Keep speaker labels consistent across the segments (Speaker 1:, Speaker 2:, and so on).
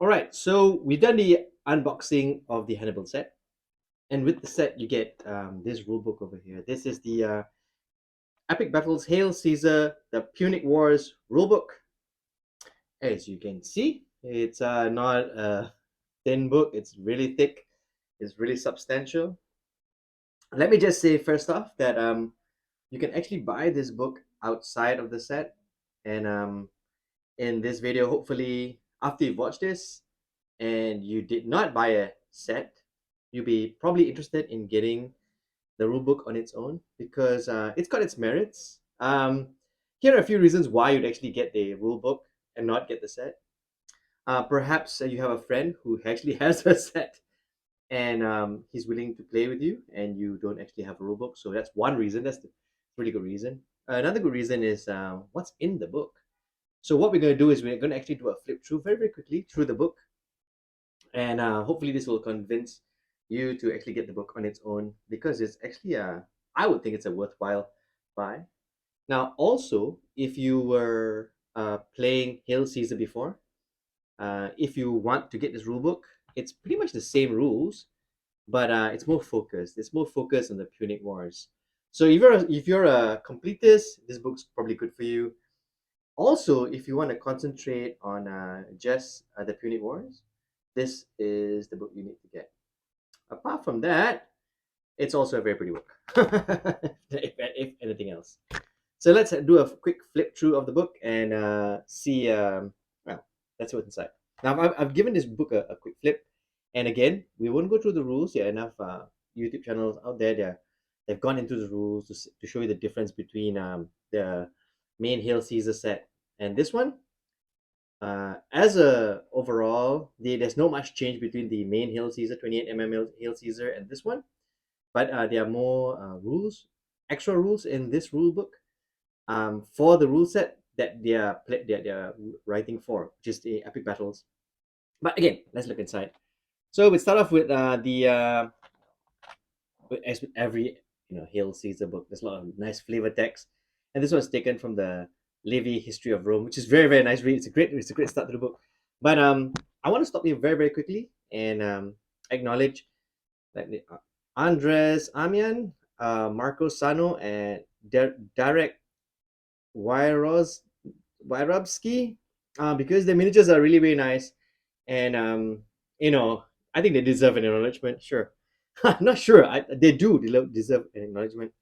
Speaker 1: right, so we've done the unboxing of the Hannibal set, and with the set you get this rulebook over here. This is the Epic Battles Hail Caesar, the Punic Wars rulebook. As you can see, it's not a thin book. It's really thick. It's really substantial. Let me just say first off that you can actually buy this book outside of the set, and in this video, hopefully after you've watched this and you did not buy a set, you'll be probably interested in getting the rulebook on its own because it's got its merits. Here are a few reasons why you'd actually get the rulebook and not get the set. Perhaps you have a friend who actually has a set and he's willing to play with you and you don't actually have a rulebook. So that's one reason. That's the really good reason. Another good reason is what's in the book. So what we're going to do is we're going to actually do a flip through very, very quickly through the book. And hopefully this will convince you to actually get the book on its own because it's actually I would think it's a worthwhile buy. Now also, if you were playing Hail Caesar before, if you want to get this rule book, it's pretty much the same rules, but it's more focused. It's more focused on the Punic Wars. So if you're a completist, this book's probably good for you. Also, if you want to concentrate on just the Punic Wars, this is the book you need to get. Apart from that, it's also a very pretty book, if anything else. So let's do a quick flip through of the book and see. Well, let's see what's inside. Now, I've given this book a quick flip, and again, we won't go through the rules. There are enough YouTube channels out there. They've gone into the rules to show you the difference between the main Hail Caesar set and this one. As a overall, there's not much change between the main Hail Caesar 28mm Hail Caesar and this one, but there are more extra rules in this rule book for the rule set that they're writing for, which is the epic battles. But again, let's look inside. So we start off with as with every Hail Caesar book, there's a lot of nice flavor text, and this one's taken from the Livy History of Rome, which is very very nice read. It's a great start to the book. But I want to stop you very very quickly and acknowledge that Andres Amian, Marco Sano, and Darek Wyrobski, because the miniatures are really really nice, and I think they deserve an acknowledgement. Sure, not sure. They do deserve an acknowledgement.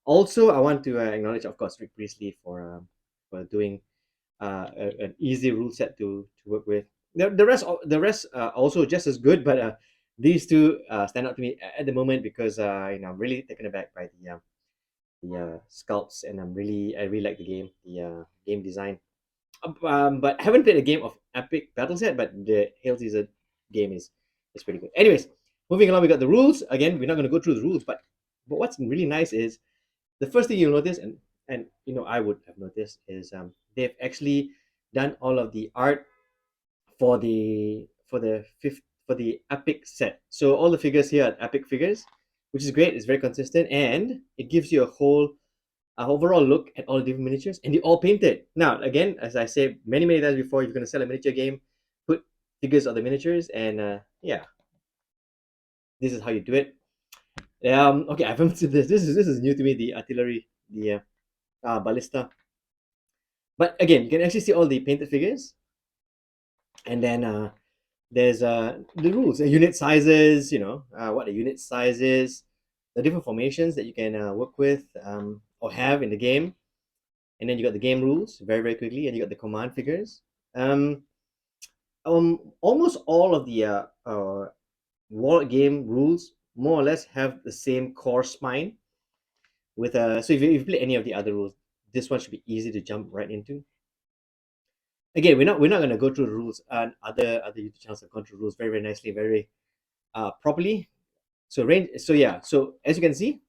Speaker 1: Also, I want to acknowledge, of course, Rick Priestley for doing an easy rule set to work with. The rest also just as good, but these two stand out to me at the moment because I'm really taken aback by the sculpts, and I really like the game design. But I haven't played a game of epic battles yet, but the Hail Caesar game is pretty good. Anyways, moving along, we got the rules. Again, we're not going to go through the rules, but what's really nice is the first thing you'll notice, and I would have noticed, is they've actually done all of the art for the epic set. So all the figures here are epic figures, which is great. It's very consistent, and it gives you a overall look at all the different miniatures, and they're all painted. Now, again, as I said many many times before, if you're going to sell a miniature game, put figures of the miniatures, and yeah, this is how you do it. Okay, I haven't seen this. This is new to me. The artillery, the ballista. But again, you can actually see all the painted figures, and then there's the rules, the unit sizes. What the unit size is, the different formations that you can work with or have in the game, and then you got the game rules very very quickly, and you got the command figures. Almost all of the war game rules more or less have the same core spine. With so if you play any of the other rules, this one should be easy to jump right into. Again, we're not going to go through the rules, and other YouTube channels have gone through rules very very nicely, very properly. So range. So yeah. So as you can see,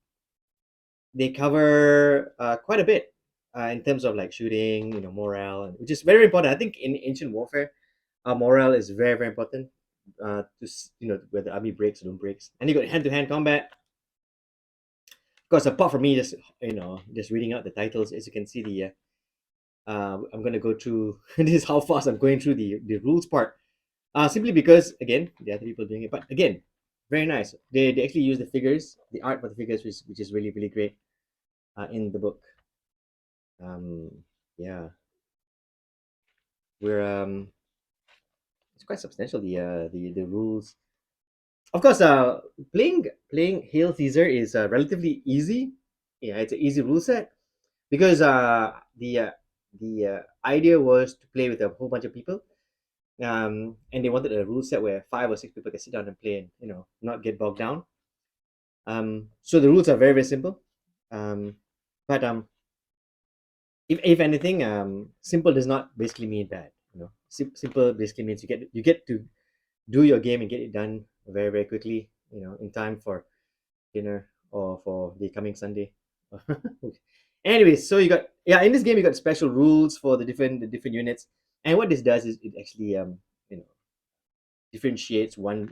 Speaker 1: they cover quite a bit in terms of like shooting, morale, which is very important. I think in ancient warfare, morale is very very important. Whether the army breaks or don't breaks, and you got hand-to-hand combat. Of course, apart from me just reading out the titles, as you can see, I'm going to go through this is how fast I'm going through the rules part. Simply because again, the other people doing it, but again, very nice. They actually use the figures, the art for the figures, which is really really great in the book. Um, yeah, we're it's quite substantial. The rules, of course. Playing Hail Caesar is relatively easy. Yeah, it's an easy rule set because the idea was to play with a whole bunch of people. And they wanted a rule set where 5 or 6 people can sit down and play and not get bogged down. So the rules are very very simple. Um, but if anything, simple does not basically mean bad. Simple basically means you get to do your game and get it done very very quickly. In time for dinner or for the coming Sunday. Anyways, so you got, yeah, in this game you got special rules for the different units, and what this does is it actually you know differentiates one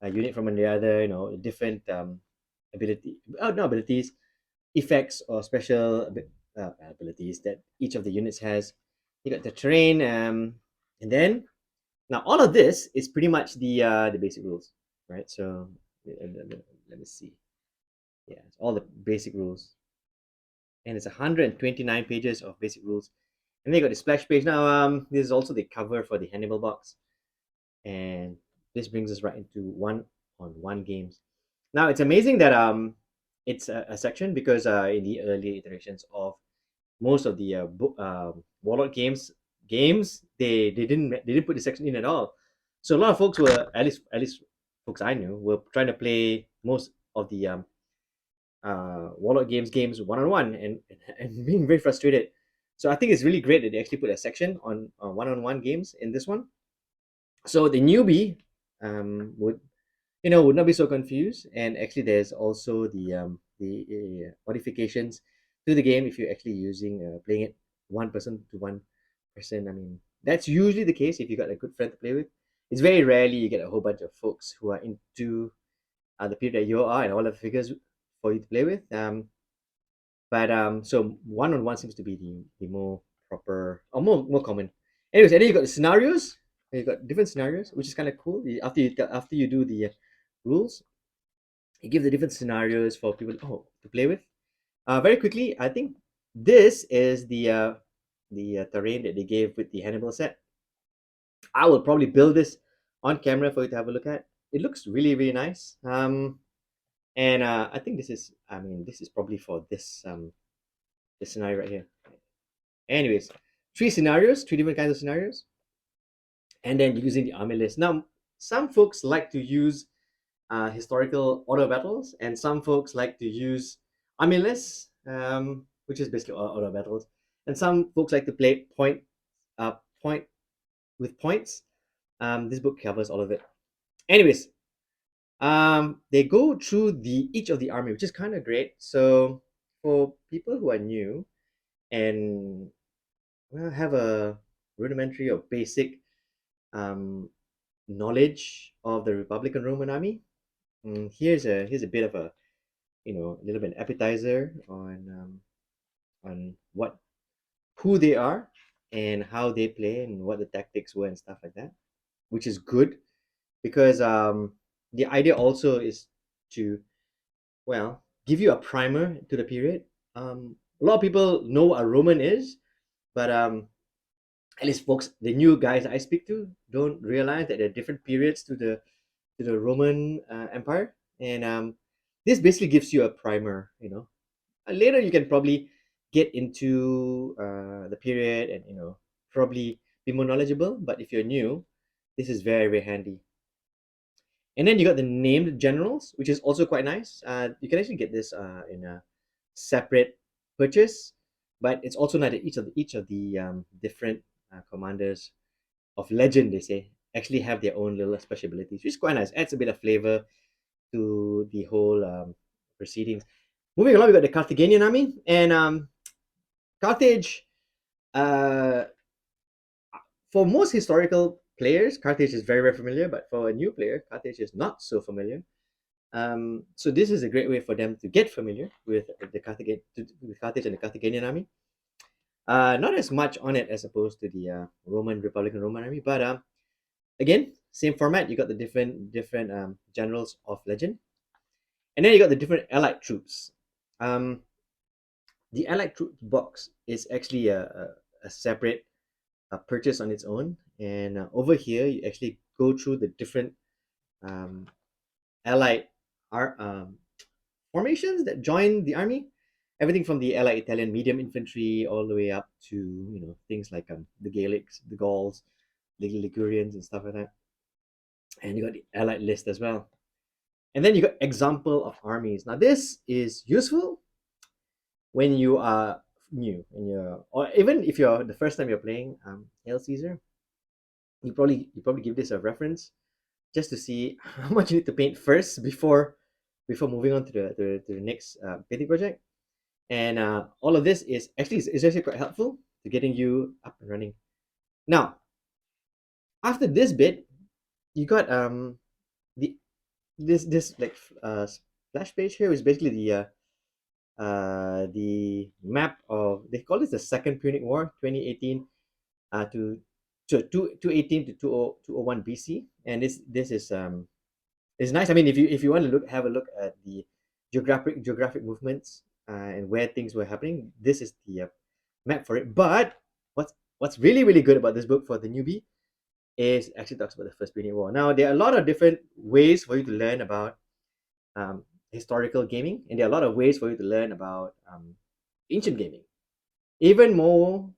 Speaker 1: unit from the other. Different not abilities, effects or special abilities that each of the units has. You got the terrain, and then now all of this is pretty much the basic rules, right? So let me see. Yeah, it's all the basic rules, and it's 129 pages of basic rules. And then you got the splash page. Now, this is also the cover for the Hannibal box, and this brings us right into one-on-one games. Now, it's amazing that it's a section because in the early iterations of most of the Warlord games they didn't put the section in at all. So a lot of folks were, at least folks I knew, were trying to play most of the Warlord games one on one, and being very frustrated. So I think it's really great that they actually put a section on one on one games in this one. So the newbie would not be so confused. And actually, there's also the modifications to the game if you're actually using playing it one person to one person. I mean, that's usually the case if you got a good friend to play with. It's very rarely you get a whole bunch of folks who are into the period that you are and all the figures for you to play with. But so one on one seems to be the more proper or more common. Anyways, and then you got the scenarios. You got different scenarios, which is kind of cool. After you do the rules, you give the different scenarios for people to play with. Very quickly, I think this is the terrain that they gave with the Hannibal set. I will probably build this on camera for you to have a look at. It looks really really nice. And I think this is probably for this scenario right here. Anyways, three different kinds of scenarios, and then using the army list. Now, some folks like to use historical auto battles, and some folks like to use army lists, which is basically auto battles. And some folks like to play point with points. This book covers all of it. Anyways, they go through the each of the army, which is kind of great. So for people who are new and have a rudimentary or basic um, knowledge of the Republican Roman army, here's a bit of a little bit appetizer on what who they are and how they play and what the tactics were and stuff like that, which is good because the idea also is to, well, give you a primer to the period. A lot of people know what a Roman is, but at least folks, the new guys I speak to, don't realize that there are different periods to the Roman Empire, and this basically gives you a primer. Later you can probably get into the period and probably be more knowledgeable. But if you're new, this is very very handy. And then you got the named generals, which is also quite nice. You can actually get this in a separate purchase, but it's also nice that each of the different commanders of legend, they say, actually have their own little special abilities, which is quite nice. Adds a bit of flavor to the whole proceedings. Moving along, we got the Carthaginian army, and Carthage. Uh, for most historical players, Carthage is very very familiar, but for a new player, Carthage is not so familiar. So this is a great way for them to get familiar with with Carthage and the Carthaginian army. Not as much on it as opposed to the Republican Roman army, but Again, same format. You got the different generals of legend, and then you got the different allied troops. Um, the allied troops box is actually a separate purchase on its own, and over here you actually go through the different um, allied formations that join the army. Everything from the allied Italian medium infantry all the way up to things like the Gaelics, the Gauls, the Ligurians, and stuff like that. And you got the allied list as well. And then you got example of armies. Now this is useful when you are new and you're, or even if you're the first time you're playing Hail Caesar, you probably give this a reference just to see how much you need to paint first before moving on to the next painting project. And all of this is actually quite helpful to getting you up and running. Now, after this bit, you got the this like splash page here is basically the map of, they call this the Second Punic War, 2018 to 218 to 2001 BC, and this is it's nice. I mean, if you want to have a look at the geographic movements and where things were happening, this is the map for it. But what's really good about this book for the newbie is actually talks about the First Punic War. Now there are a lot of different ways for you to learn about um, historical gaming, and there are a lot of ways for you to learn about ancient gaming. Even more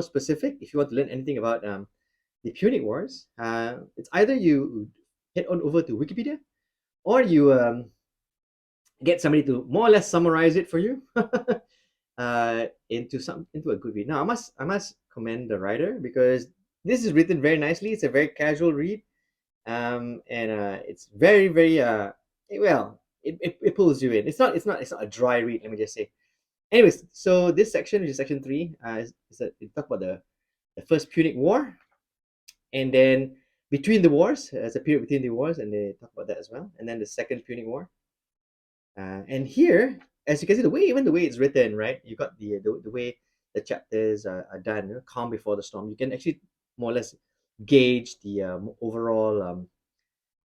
Speaker 1: specific, if you want to learn anything about the Punic Wars, it's either you head on over to Wikipedia, or you get somebody to more or less summarize it for you into a good read. Now, I must commend the writer, because this is written very nicely. It's a very casual read, and it's very well. It pulls you in. It's not a dry read. Let me just say. Anyways, so this section, which is section 3, it talk about the First Punic War, and then between the wars, there's a period between the wars, and they talk about that as well. And then the Second Punic War. And here, as you can see, the way it's written, right? You got the way the chapters are done, calm before the storm. You can actually more or less gauge the overall,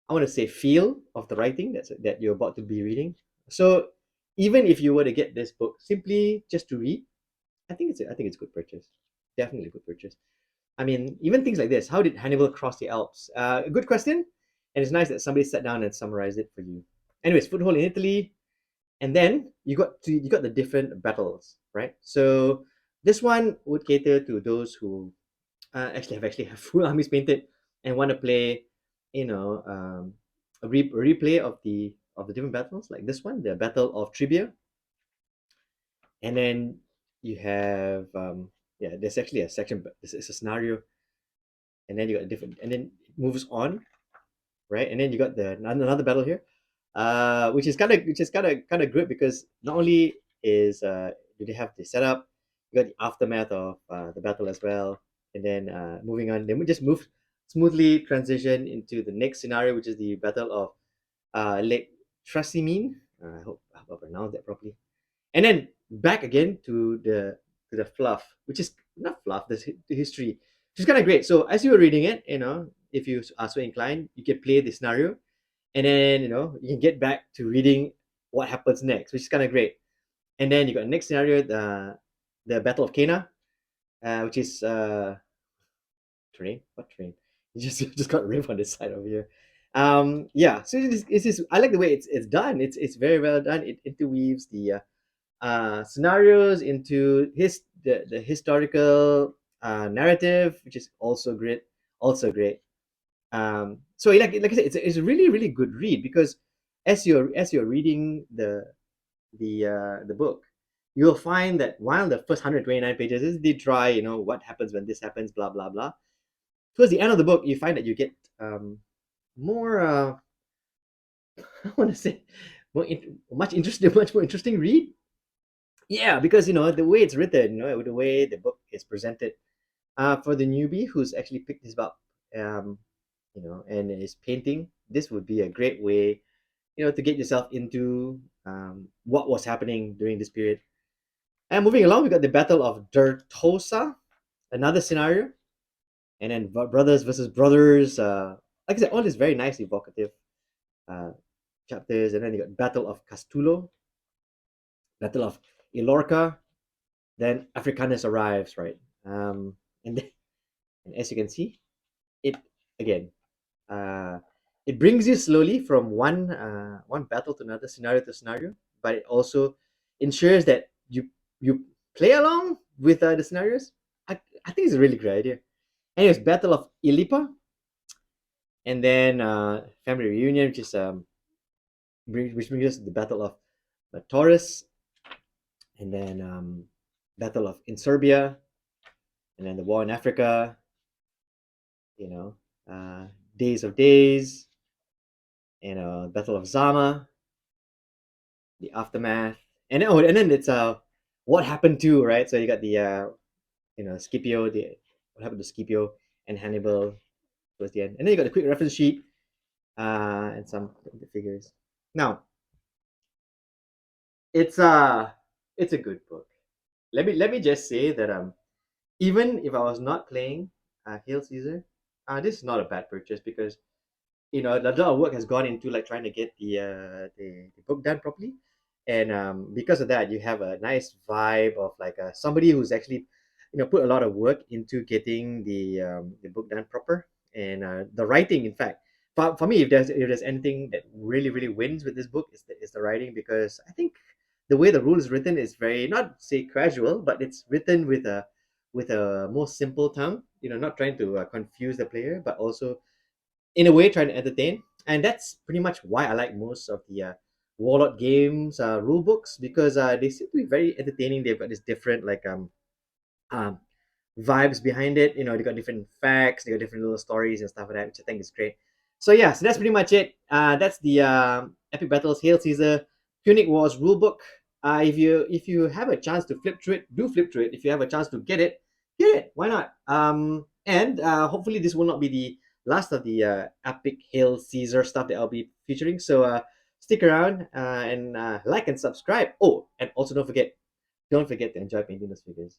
Speaker 1: I want to say, feel of the writing that you're about to be reading. So even if you were to get this book simply just to read, I think it's a good purchase. Definitely a good purchase. I mean, even things like this. How did Hannibal cross the Alps? A good question, and it's nice that somebody sat down and summarized it for you. Anyways, foothold in Italy, and then you got the different battles, right? So this one would cater to those who actually have full armies painted and want to play, a replay of the different battles, like this one, the Battle of Trivia. And then you have yeah, there's actually a section, but this is a scenario, and then you got a different, and then it moves on, right? And then you got the another battle here, which is kind of good, because not only is do they have the setup, you got the aftermath of the battle as well, and then moving on, then we just move smoothly transition into the next scenario, which is the Battle of Lake Trasimene. I hope I pronounced that properly, and then back again to the fluff, which is not fluff, the history, which is kind of great. So as you were reading it, if you are so inclined, you can play the scenario, and then you can get back to reading what happens next, which is kind of great. And then you got the next scenario, the Battle of Cana, which is train. What train? You just got ripped on this side over here. Yeah, so it's just, I like the way it's done. It's very well done. It interweaves the scenarios into the historical narrative, which is also great. Also great. So like I said, it's a really good read, because as you're reading the book, you'll find that while the first 129 pages is the dry, what happens when this happens, blah blah blah. Towards the end of the book, you find that you get more. I want to say much more interesting read. Yeah, because the way it's written, the way the book is presented, for the newbie who's actually picked this up, and is painting, this would be a great way, to get yourself into what was happening during this period. And moving along, we got the Battle of Dertosa, another scenario. and then brothers versus brothers. Like I said, all this very nice evocative uh, chapters, and then you got Battle of Castulo, Battle of Ilorca, then Africanus arrives, right? And, then, and as you can see, it again, uh, it brings you slowly from one battle to another, scenario to scenario, but it also ensures that you play along with the scenarios. I think it's a really great idea. Anyways, Battle of Ilipa, and then Family Reunion, which brings us to the Battle of Taurus, and then Battle of in Serbia, and then the War in Africa. You know, uh, Days of Days, Battle of Zama, the aftermath, and then it's what happened to, right. So you got the Scipio, the what happened to Scipio and Hannibal towards the end, and then you got the quick reference sheet and some figures. Now it's uh it's a good book. Let me just say that even if I was not playing Hail Caesar, this is not a bad purchase because a lot of work has gone into like trying to get the book done properly, and because of that, you have a nice vibe of like somebody who's actually put a lot of work into getting the book done proper, and the writing. In fact, for me, if there's anything that really wins with this book, is the writing, because I think the way the rule is written is very, not say casual, but it's written with a more simple tongue. Not trying to confuse the player, but also in a way trying to entertain. And that's pretty much why I like most of the Warlord games rule books, because they seem to be very entertaining. They've got this different like um vibes behind it. They got different facts, they got different little stories and stuff like that, which I think is great. So yeah, so that's pretty much it. That's the Epic Battles Hail Caesar Punic Wars rulebook. If you have a chance to flip through it, do flip through it. If you have a chance to get it. Why not? And hopefully this will not be the last of the Epic Hail Caesar stuff that I'll be featuring. So stick around and like and subscribe. Oh, and also don't forget to enjoy painting those figures.